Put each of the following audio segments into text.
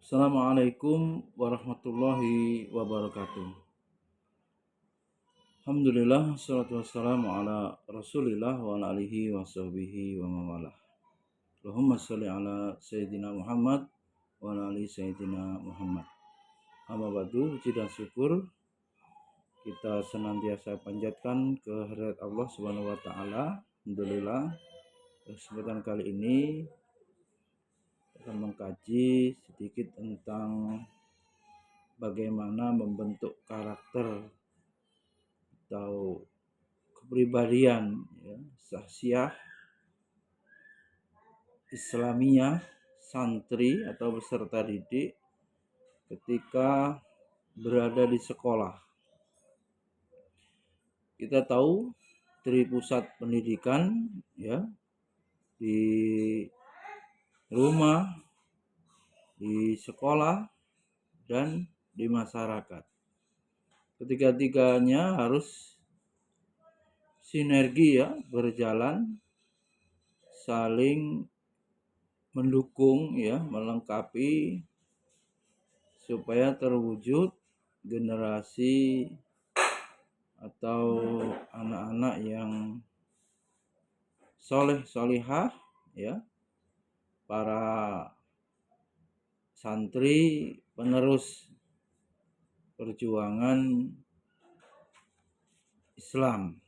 Assalamualaikum warahmatullahi wabarakatuh. Alhamdulillah, salatu wassalamu ala rasulillah wa ala alihi wa sahbihi wa mawalah. Allahumma salli ala Sayyidina Muhammad wa ala ali Sayyidina Muhammad. Amma ba'du, puji dan syukur kita senantiasa panjatkan kehadirat Allah Subhanahu wa taala. Alhamdulillah, kesempatan kali ini akan mengkaji sedikit tentang bagaimana membentuk karakter atau kepribadian sahsiah Islamiyah santri atau peserta didik ketika berada di sekolah. Kita tahu dari pusat pendidikan di rumah, di sekolah, dan di masyarakat. Ketiga-tiganya harus sinergi berjalan, saling mendukung melengkapi supaya terwujud generasi atau anak-anak yang soleh-solihah para santri penerus perjuangan Islam.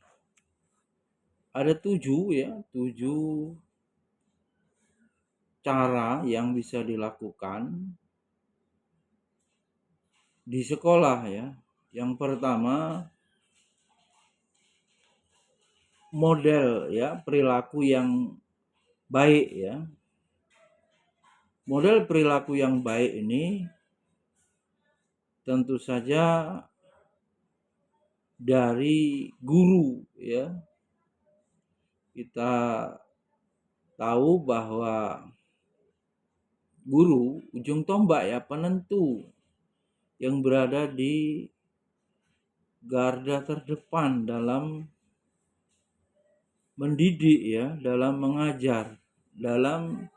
Ada tujuh cara yang bisa dilakukan di sekolah Yang pertama, model perilaku yang baik Model perilaku yang baik ini tentu saja dari guru Kita tahu bahwa guru ujung tombak penentu yang berada di garda terdepan dalam mendidik dalam mengajar, dalam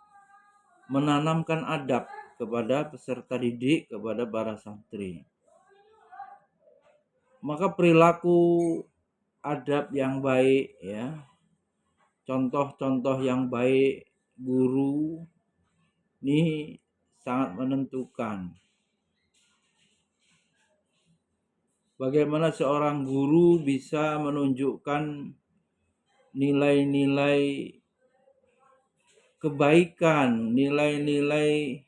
menanamkan adab kepada peserta didik, kepada para santri. Maka perilaku adab yang baik contoh-contoh yang baik guru ini sangat menentukan. Bagaimana seorang guru bisa menunjukkan nilai-nilai kebaikan, nilai-nilai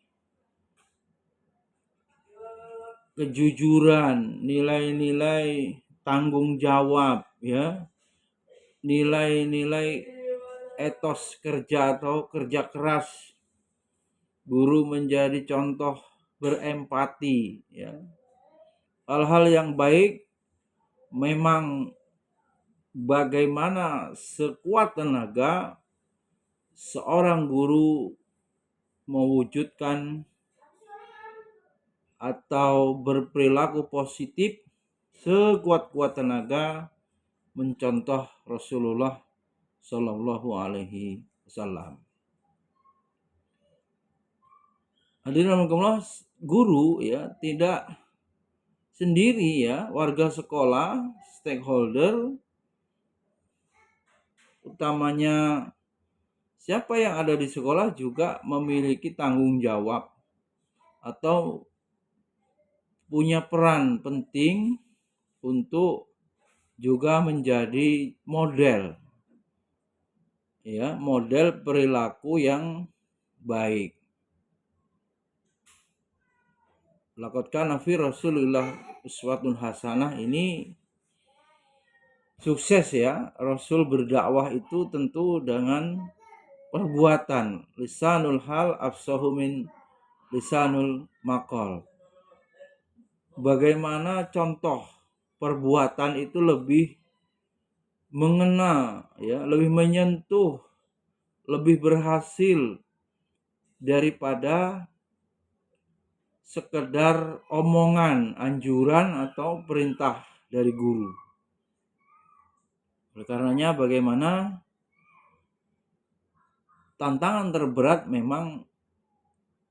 kejujuran, nilai-nilai tanggung jawab nilai-nilai etos kerja atau kerja keras. Guru menjadi contoh berempati Hal-hal yang baik memang bagaimana sekuat tenaga seorang guru mewujudkan atau berperilaku positif sekuat-kuat tenaga mencontoh Rasulullah Shallallahu Alaihi Wasallam. Hadirin guru tidak sendiri warga sekolah, stakeholder, utamanya siapa yang ada di sekolah juga memiliki tanggung jawab atau punya peran penting untuk juga menjadi model perilaku yang baik. Laqad kana fi Rasulillah uswatun hasanah ini sukses Rasul berdakwah itu tentu dengan perbuatan. Lisanul hal afsahu min lisanul maqal. Bagaimana contoh perbuatan itu lebih mengena lebih menyentuh, lebih berhasil daripada sekedar omongan, anjuran atau perintah dari guru. Oleh karenanya bagaimana tantangan terberat memang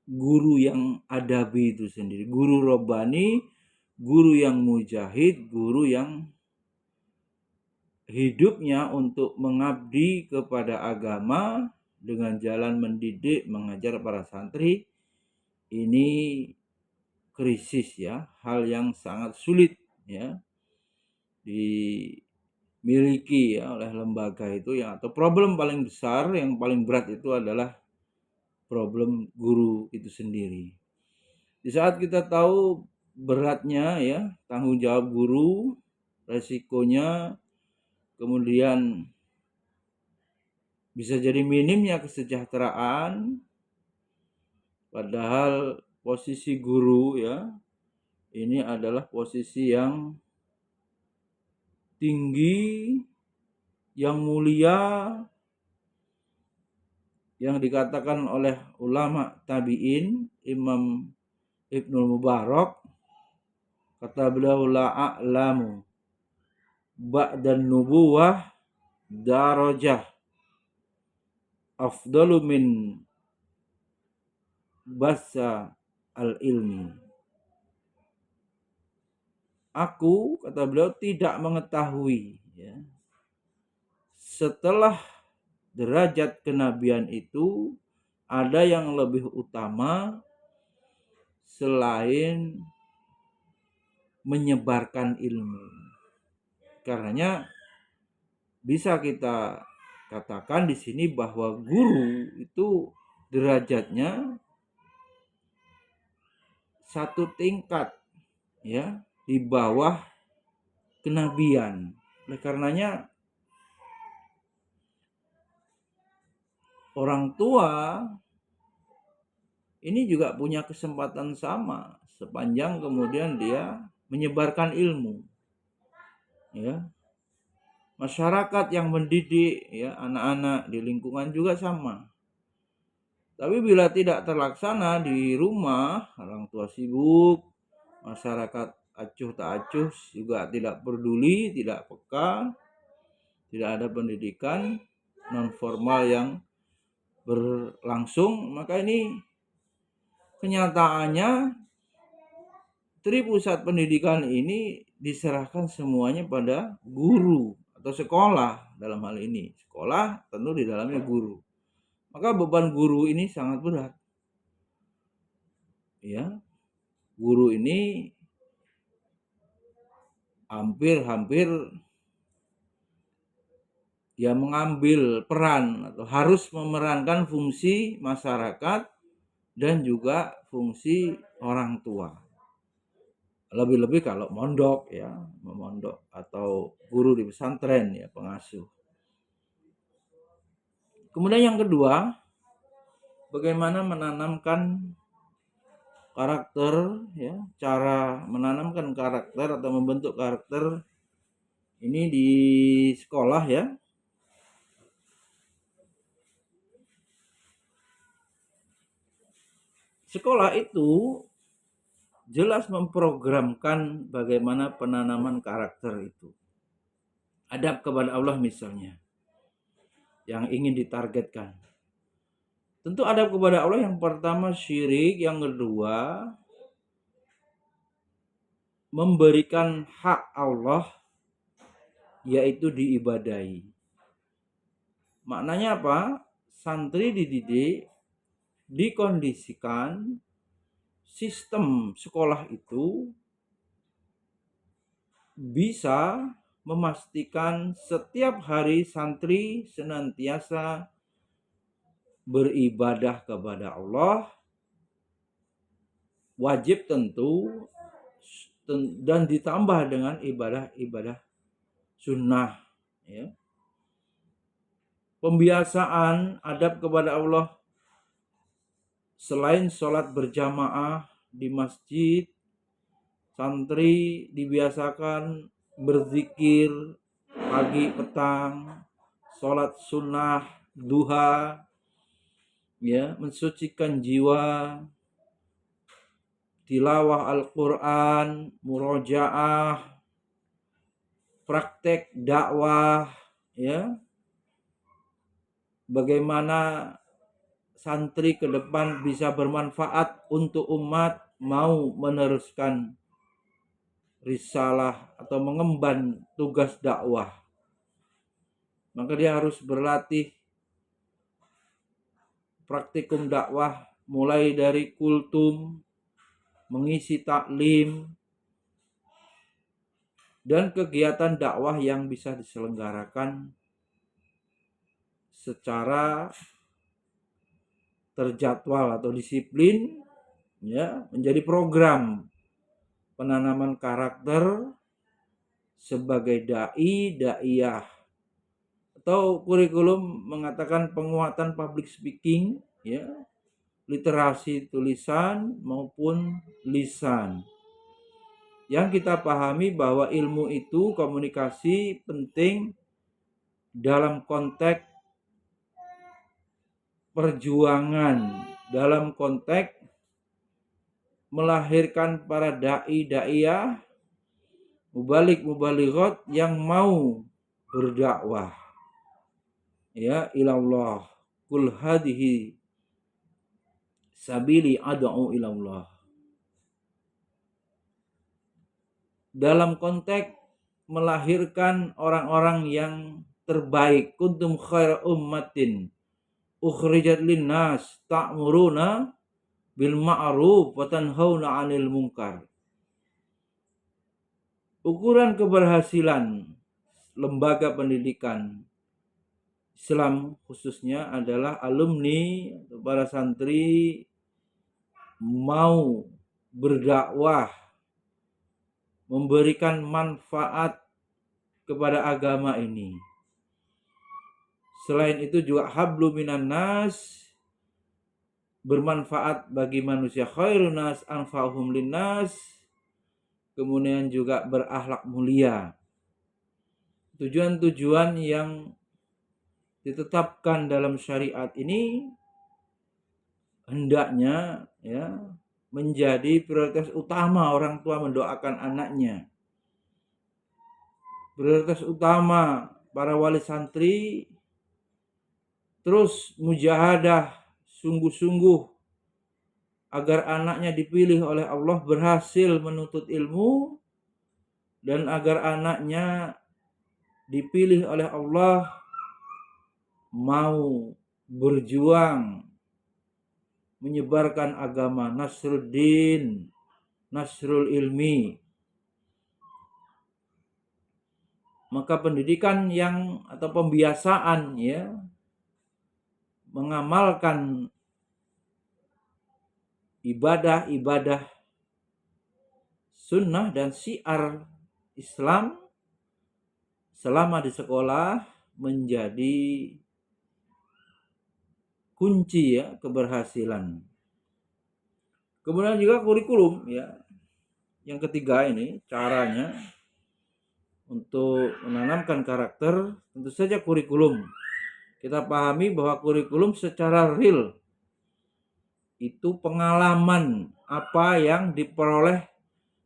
guru yang adabi itu sendiri, guru robbani, guru yang mujahid, guru yang hidupnya untuk mengabdi kepada agama dengan jalan mendidik, mengajar para santri. Ini krisis ya, hal yang sangat sulit ya dimiliki ya oleh lembaga itu ya, atau problem paling besar yang paling berat itu adalah problem guru itu sendiri. Di saat kita tahu beratnya ya tanggung jawab guru, resikonya, kemudian bisa jadi minimnya kesejahteraan, padahal posisi guru ya ini adalah posisi yang tinggi, yang mulia, yang dikatakan oleh ulama tabi'in, Imam Ibnul Mubarak, kata beliau, la a'lamu ba'dan nubuwah darajah afdalu min basa al-ilmi. Aku, kata beliau, tidak mengetahui ya, setelah derajat kenabian itu ada yang lebih utama selain menyebarkan ilmu. Karenanya bisa kita katakan di sini bahwa guru itu derajatnya satu tingkat ya di bawah kenabian. Oleh karenanya orang tua ini juga punya kesempatan sama sepanjang kemudian dia menyebarkan ilmu. Ya. Masyarakat yang mendidik ya anak-anak di lingkungan juga sama. Tapi bila tidak terlaksana di rumah, orang tua sibuk, masyarakat acuh tak acuh, juga tidak peduli, tidak peka, tidak ada pendidikan non formal yang berlangsung, maka ini kenyataannya pusat pendidikan ini diserahkan semuanya pada guru atau sekolah dalam hal ini. Sekolah tentu di dalamnya guru. Maka beban guru ini sangat berat. Ya. Guru ini hampir ya mengambil peran atau harus memerankan fungsi masyarakat dan juga fungsi orang tua. Lebih-lebih kalau mondok ya, memondok atau guru di pesantren ya, pengasuh. Kemudian yang kedua, bagaimana menanamkan karakter ya, cara menanamkan karakter atau membentuk karakter ini di sekolah ya. Sekolah itu jelas memprogramkan bagaimana penanaman karakter itu. Adab kepada Allah misalnya yang ingin ditargetkan. Tentu adab kepada Allah yang pertama syirik, yang kedua memberikan hak Allah yaitu diibadahi. Maknanya apa? Santri dididik, dikondisikan sistem sekolah itu bisa memastikan setiap hari santri senantiasa beribadah kepada Allah, wajib tentu, dan ditambah dengan ibadah-ibadah sunnah ya. Pembiasaan adab kepada Allah selain sholat berjamaah di masjid, santri dibiasakan berzikir pagi petang, sholat sunnah duha ya, mensucikan jiwa, tilawah Al-Quran, murojaah, praktek dakwah ya, bagaimana santri ke depan bisa bermanfaat untuk umat, mau meneruskan risalah atau mengemban tugas dakwah, maka dia harus berlatih praktikum dakwah mulai dari kultum, mengisi taklim, dan kegiatan dakwah yang bisa diselenggarakan secara terjadwal atau disiplin, ya, menjadi program penanaman karakter sebagai dai, daiyah, atau kurikulum mengatakan penguatan public speaking, ya, literasi tulisan maupun lisan. Yang kita pahami bahwa ilmu itu komunikasi penting dalam konteks perjuangan, dalam konteks melahirkan para dai, daiyah, mubalik, mubalighat yang mau berdakwah, ya, ilallah. Kul hadhihi sabili ad'u ilallah. Dalam konteks melahirkan orang-orang yang terbaik. Kuntum khaira ummatin ukhrijat linnas ta'muruna bil ma'ruf wa tanhauna 'anil munkar. Ukuran keberhasilan lembaga pendidikan Islam khususnya adalah alumni atau para santri mau berdakwah, memberikan manfaat kepada agama ini. Selain itu juga hablu minan nas, bermanfaat bagi manusia, khairun nas anfa'uhum linnas, kemudian juga berakhlak mulia. Tujuan-tujuan yang ditetapkan dalam syariat ini hendaknya, ya, menjadi prioritas utama orang tua mendoakan anaknya. Prioritas utama para wali santri terus mujahadah sungguh-sungguh agar anaknya dipilih oleh Allah berhasil menuntut ilmu, dan agar anaknya dipilih oleh Allah mau berjuang menyebarkan agama, Nasruddin, Nasrul Ilmi. Maka pendidikan yang atau pembiasaan, ya, mengamalkan ibadah-ibadah sunnah dan syiar Islam selama di sekolah menjadi kunci, ya, keberhasilan. Kemudian juga kurikulum, ya. Yang ketiga ini caranya untuk menanamkan karakter, tentu saja kurikulum. Kita pahami bahwa kurikulum secara real itu pengalaman apa yang diperoleh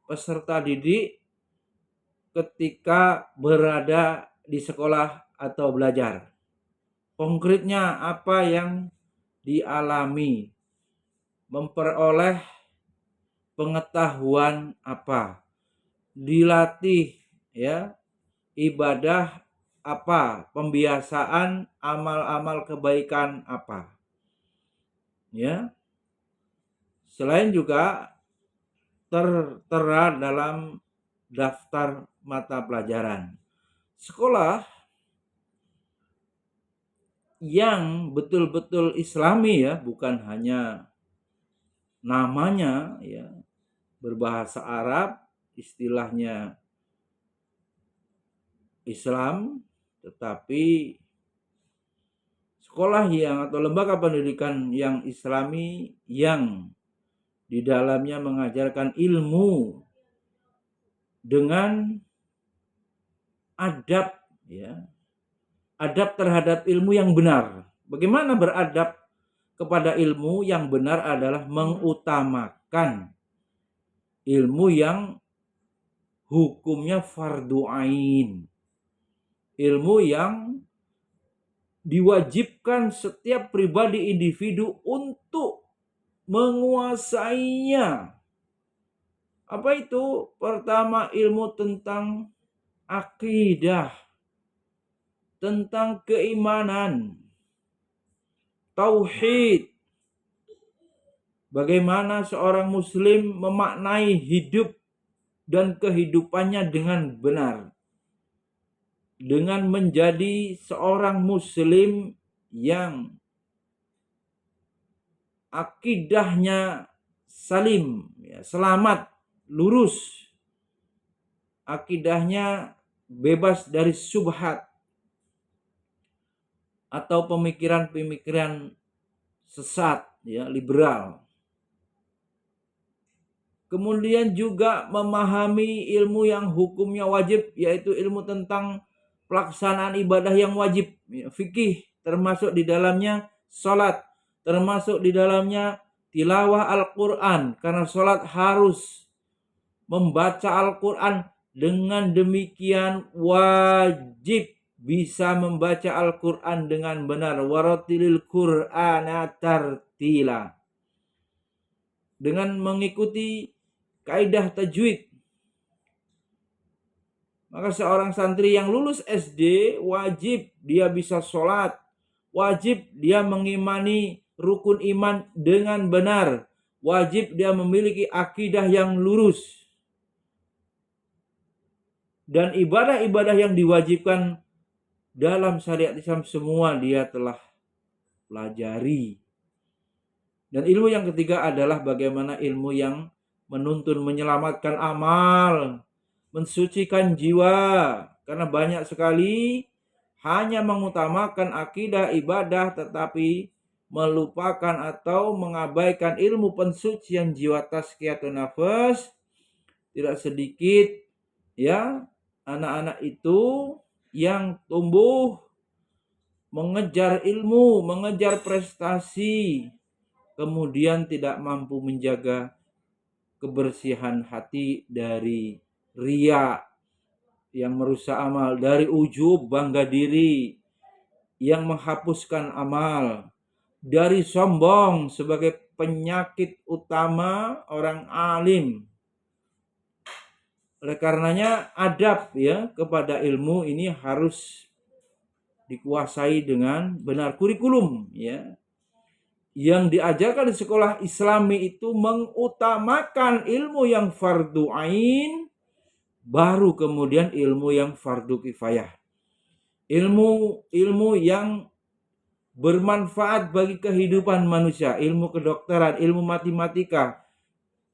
peserta didik ketika berada di sekolah atau belajar. Konkretnya apa yang dialami, memperoleh pengetahuan apa, dilatih, ya, ibadah apa, pembiasaan amal-amal kebaikan apa, ya. Selain juga tertera dalam daftar mata pelajaran. Sekolah yang betul-betul Islami, ya, bukan hanya namanya, ya, berbahasa Arab, istilahnya Islam, tetapi sekolah yang atau lembaga pendidikan yang Islami yang di dalamnya mengajarkan ilmu dengan adab, ya, adab terhadap ilmu yang benar. Bagaimana beradab kepada ilmu yang benar adalah mengutamakan ilmu yang hukumnya fardu ain, ilmu yang diwajibkan setiap pribadi individu untuk menguasainya. Apa itu? Pertama, ilmu tentang akidah, tentang keimanan, tauhid. Bagaimana seorang muslim memaknai hidup dan kehidupannya dengan benar. Dengan menjadi seorang muslim yang akidahnya salim, ya, selamat, lurus. Akidahnya bebas dari syubhat atau pemikiran-pemikiran sesat, ya, liberal. Kemudian juga memahami ilmu yang hukumnya wajib, yaitu ilmu tentang pelaksanaan ibadah yang wajib, ya, fikih, termasuk di dalamnya salat, termasuk di dalamnya tilawah Al-Quran, karena salat harus membaca Al-Quran. Dengan demikian wajib bisa membaca Al-Quran dengan benar. Waratilil Qur'ana tartila. Dengan mengikuti kaidah tajwid. Maka seorang santri yang lulus SD wajib dia bisa sholat. Wajib dia mengimani rukun iman dengan benar. Wajib dia memiliki akidah yang lurus. Dan ibadah-ibadah yang diwajibkan dalam syariat Islam semua dia telah pelajari. Dan ilmu yang ketiga adalah bagaimana ilmu yang menuntun menyelamatkan amal, mensucikan jiwa. Karena banyak sekali hanya mengutamakan akidah ibadah tetapi melupakan atau mengabaikan ilmu pensucian jiwa, tazkiyatun nafas. Tidak sedikit, ya, anak-anak itu yang tumbuh mengejar ilmu, mengejar prestasi, kemudian tidak mampu menjaga kebersihan hati dari riya yang merusak amal, dari ujub, bangga diri yang menghapuskan amal, dari sombong sebagai penyakit utama orang alim. Oleh karenanya adab, ya, kepada ilmu ini harus dikuasai dengan benar. Kurikulum, ya, yang diajarkan di sekolah Islami itu mengutamakan ilmu yang fardu ain, baru kemudian ilmu yang fardu kifayah. Ilmu yang bermanfaat bagi kehidupan manusia, ilmu kedokteran, ilmu matematika,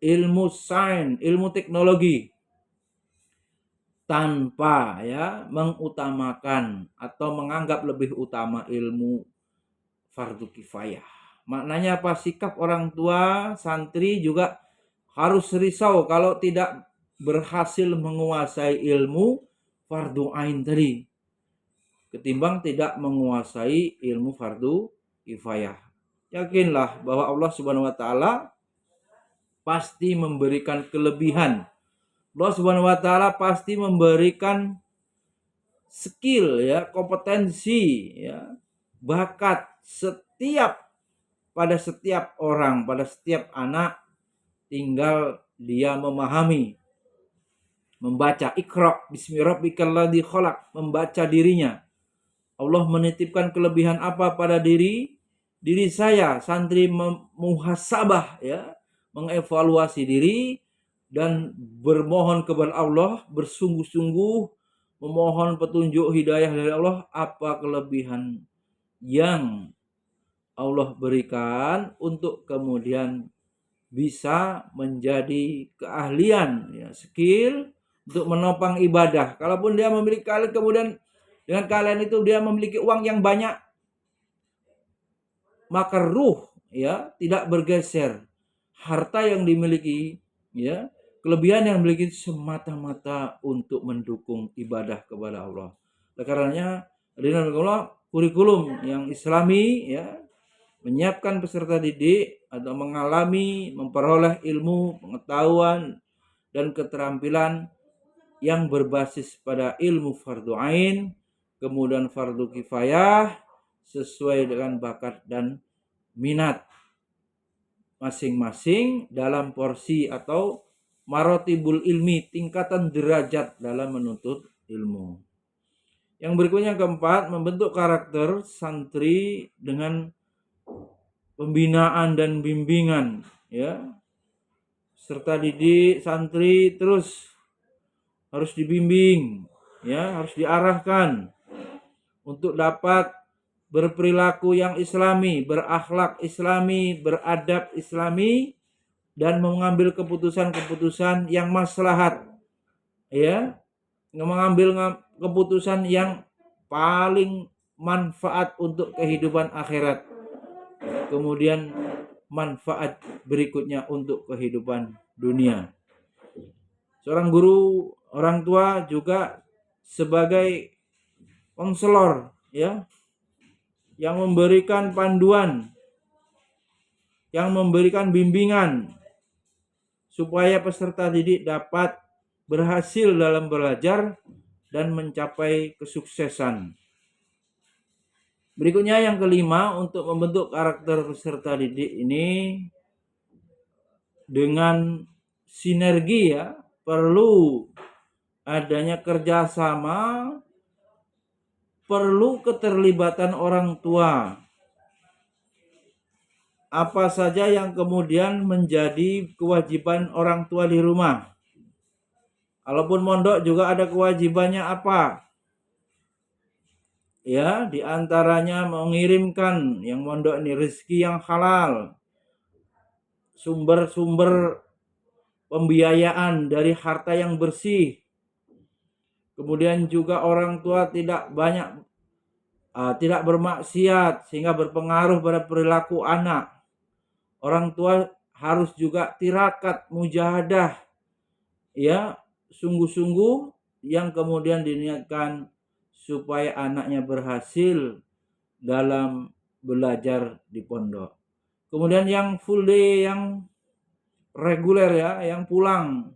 ilmu sains, ilmu teknologi, tanpa, ya, mengutamakan atau menganggap lebih utama ilmu fardu kifayah. Maknanya apa? Sikap orang tua, santri juga harus risau kalau tidak berhasil menguasai ilmu fardu ain tadi, ketimbang tidak menguasai ilmu fardu kifayah. Yakinlah bahwa Allah Subhanahu wa taala pasti memberikan kelebihan. Allah Subhanahu wa taala pasti memberikan skill, ya, kompetensi, ya, bakat pada setiap orang, pada setiap anak, tinggal dia memahami, membaca. Iqra bismi rabbikal ladzi khalaq, membaca dirinya. Allah menitipkan kelebihan apa pada diri saya, santri muhasabah, ya, mengevaluasi diri dan bermohon kepada Allah, bersungguh-sungguh memohon petunjuk hidayah dari Allah, apa kelebihan yang Allah berikan untuk kemudian bisa menjadi keahlian, ya, skill untuk menopang ibadah. Kalaupun dia memiliki kalian, kemudian dengan kalian itu dia memiliki uang yang banyak, maka ruh, ya, tidak bergeser. Harta yang dimiliki, ya, kelebihan yang dimiliki semata-mata untuk mendukung ibadah kepada Allah. Oleh karenanya, kurikulum yang Islami, ya, menyiapkan peserta didik atau mengalami, memperoleh ilmu, pengetahuan, dan keterampilan yang berbasis pada ilmu fardu ain, kemudian fardu kifayah, sesuai dengan bakat dan minat masing-masing dalam porsi atau marotibul ilmi, tingkatan derajat dalam menuntut ilmu. Yang berikutnya keempat, membentuk karakter santri dengan pembinaan dan bimbingan, ya. Serta didik santri terus harus dibimbing, ya, harus diarahkan untuk dapat berperilaku yang islami, berakhlak islami, beradab islami, dan mengambil keputusan-keputusan yang maslahat, ya, mengambil keputusan yang paling manfaat untuk kehidupan akhirat, kemudian manfaat berikutnya untuk kehidupan dunia. Seorang guru, orang tua juga sebagai konselor, ya, yang memberikan panduan, yang memberikan bimbingan supaya peserta didik dapat berhasil dalam belajar dan mencapai kesuksesan. Berikutnya yang kelima, untuk membentuk karakter peserta didik ini dengan sinergi, ya, perlu adanya kerjasama, perlu keterlibatan orang tua. Apa saja yang kemudian menjadi kewajiban orang tua di rumah? Kalaupun mondok juga ada kewajibannya apa? Ya, diantaranya mengirimkan yang mondok ini rezeki yang halal, sumber-sumber pembiayaan dari harta yang bersih. Kemudian juga orang tua tidak bermaksiat sehingga berpengaruh pada perilaku anak. Orang tua harus juga tirakat, mujahadah, ya, sungguh-sungguh, yang kemudian diniatkan supaya anaknya berhasil dalam belajar di pondok. Kemudian yang full day, yang reguler, ya, yang pulang.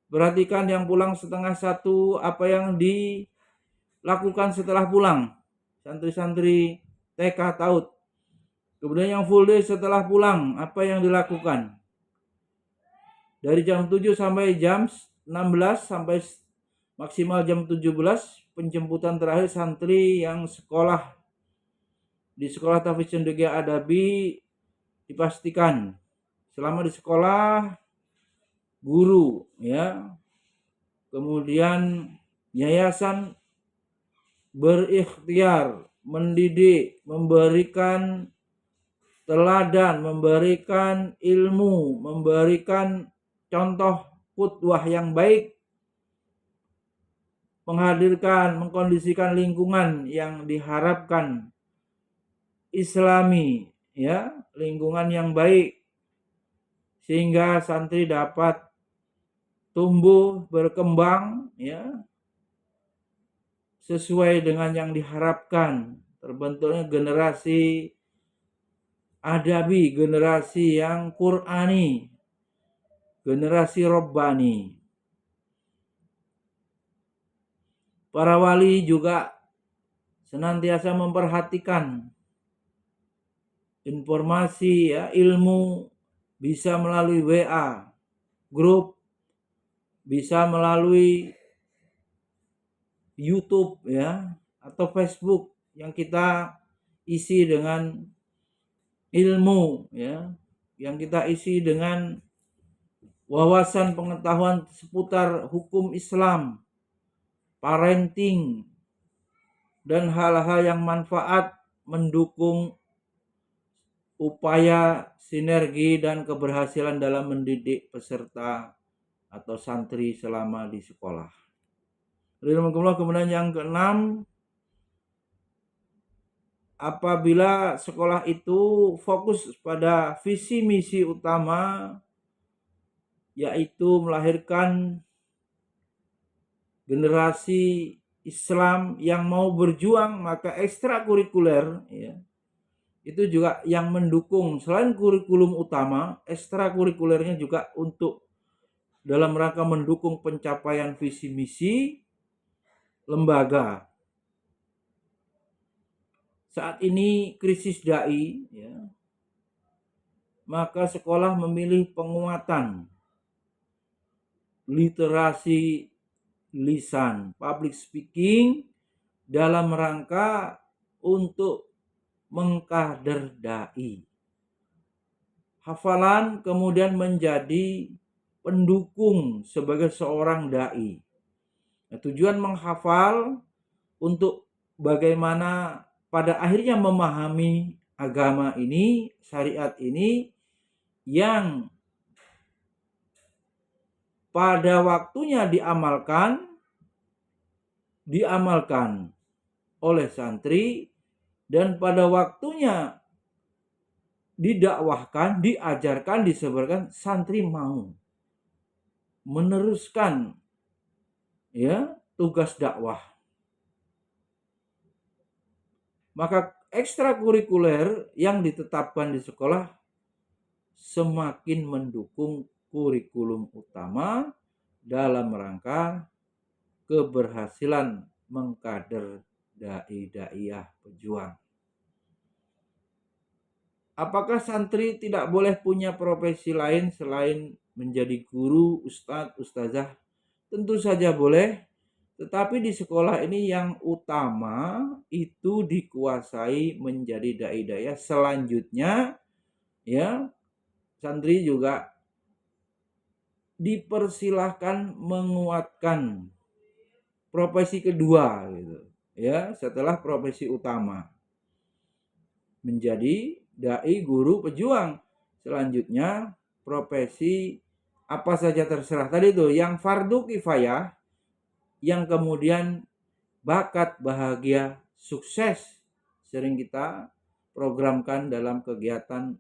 Perhatikan yang pulang setengah satu, apa yang dilakukan setelah pulang. Santri-santri TK TAUD. Kemudian yang full day setelah pulang, apa yang dilakukan? Dari jam 7 sampai jam 16 sampai maksimal jam 17, penjemputan terakhir santri yang sekolah di sekolah Tahfidz Cendekia Adabi dipastikan selama di sekolah guru, ya, kemudian yayasan berikhtiar mendidik, memberikan teladan, memberikan ilmu, memberikan contoh qudwah yang baik, menghadirkan, mengkondisikan lingkungan yang diharapkan islami, ya, lingkungan yang baik, sehingga santri dapat tumbuh, berkembang, ya, sesuai dengan yang diharapkan, terbentuknya generasi adabi, generasi yang Qur'ani, generasi Rabbani. Para wali juga senantiasa memperhatikan informasi, ya, ilmu bisa melalui WA grup, bisa melalui YouTube, ya, atau Facebook yang kita isi dengan ilmu, ya, yang kita isi dengan wawasan pengetahuan seputar hukum Islam, parenting, dan hal-hal yang manfaat mendukung upaya sinergi dan keberhasilan dalam mendidik peserta atau santri selama di sekolah. Kemudian yang keenam, apabila sekolah itu fokus pada visi misi utama, yaitu melahirkan generasi Islam yang mau berjuang, maka ekstrakurikuler, ya, itu juga yang mendukung. Selain kurikulum utama, ekstrakurikulernya juga untuk dalam rangka mendukung pencapaian visi misi lembaga. saat ini krisis dai, ya, maka sekolah memilih penguatan literasi lisan, public speaking dalam rangka untuk mengkader dai. Hafalan kemudian menjadi pendukung sebagai seorang dai. Nah, tujuan menghafal untuk bagaimana pada akhirnya memahami agama ini, syariat ini yang pada waktunya diamalkan oleh santri, dan pada waktunya didakwahkan, diajarkan, disebarkan, santri mau meneruskan, ya, tugas dakwah. Maka ekstrakurikuler yang ditetapkan di sekolah semakin mendukung kurikulum utama dalam rangka keberhasilan mengkader dai-daiyah pejuang. Apakah santri tidak boleh punya profesi lain selain menjadi guru, ustadz, ustazah? Tentu saja boleh, tetapi di sekolah ini yang utama itu dikuasai menjadi dai-daiyah. Selanjutnya, ya, santri juga dipersilahkan menguatkan profesi kedua, gitu, ya, setelah profesi utama menjadi dai, guru, pejuang. Selanjutnya profesi apa saja terserah tadi itu, yang fardu kifayah, yang kemudian bakat, bahagia, sukses sering kita programkan dalam kegiatan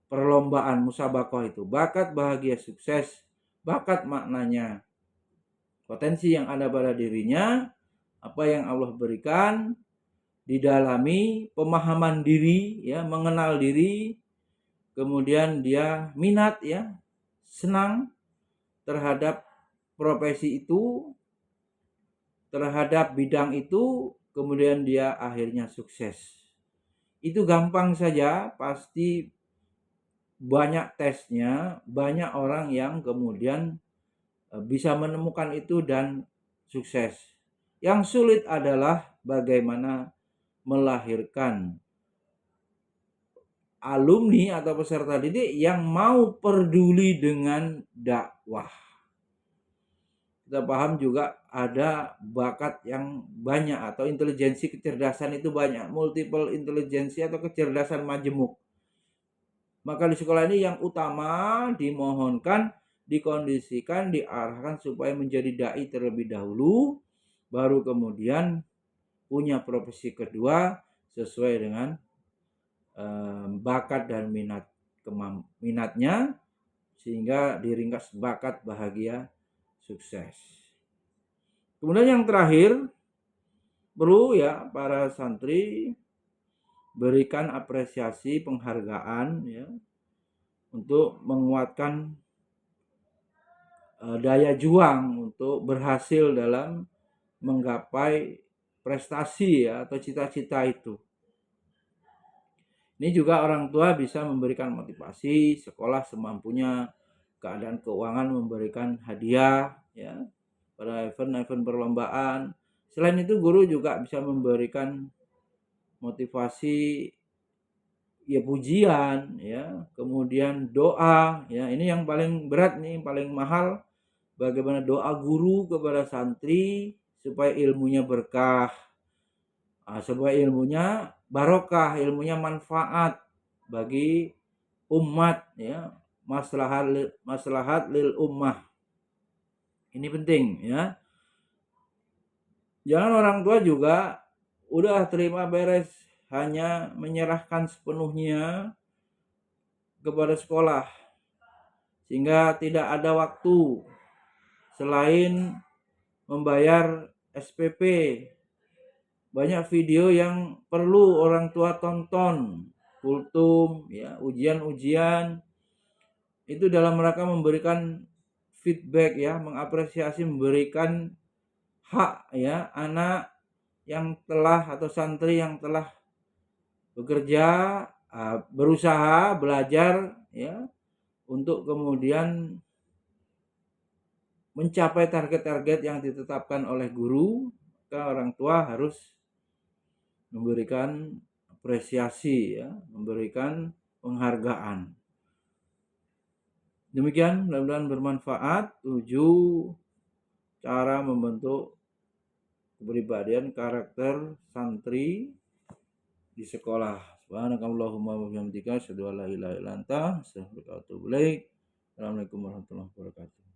perlombaan musabakoh itu. Bakat, bahagia, sukses. Bakat maknanya potensi yang ada pada dirinya, apa yang Allah berikan, didalami, pemahaman diri, ya, mengenal diri, kemudian dia minat, ya, senang terhadap profesi itu, terhadap bidang itu, kemudian dia akhirnya sukses. Itu gampang saja, pasti banyak tesnya, banyak orang yang kemudian bisa menemukan itu dan sukses. Yang sulit adalah bagaimana melahirkan alumni atau peserta didik yang mau peduli dengan dakwah. Kita paham juga ada bakat yang banyak atau intelijensi kecerdasan itu banyak, multiple intelijensi atau kecerdasan majemuk. Maka di sekolah ini yang utama dimohonkan, dikondisikan, diarahkan supaya menjadi dai terlebih dahulu, baru kemudian punya profesi kedua sesuai dengan bakat dan minatnya, sehingga diringkas bakat, bahagia, sukses. Kemudian yang terakhir, perlu, ya, para santri berikan apresiasi, penghargaan, ya, untuk menguatkan daya juang untuk berhasil dalam menggapai prestasi, ya, atau cita-cita itu. Ini juga orang tua bisa memberikan motivasi, sekolah semampunya, keadaan keuangan memberikan hadiah, ya, pada event-event perlombaan. Selain itu guru juga bisa memberikan motivasi, ya, pujian, ya, kemudian doa, ya. Ini yang paling berat nih, paling mahal, bagaimana doa guru kepada santri supaya ilmunya berkah, supaya ilmunya barokah, ilmunya manfaat bagi umat, ya, maslahat lil ummah. Ini penting, ya. Jangan orang tua juga udah terima beres, hanya menyerahkan sepenuhnya kepada sekolah, sehingga tidak ada waktu selain membayar SPP. Banyak video yang perlu orang tua tonton, kultum, ya, ujian-ujian itu dalam rangka memberikan feedback, ya, mengapresiasi, memberikan hak, ya, anak yang telah atau santri yang telah bekerja, berusaha, belajar ya untuk kemudian mencapai target-target yang ditetapkan oleh guru, maka orang tua harus memberikan apresiasi ya, memberikan penghargaan. Demikian mudah-mudahan bermanfaat 7 cara membentuk kepribadian karakter santri di sekolah. Subhanakallahumma wa bihamdika asyhadu an la ilaha illa anta astaghfiruka wa atubu ilaik. Assalamualaikum warahmatullahi wabarakatuh.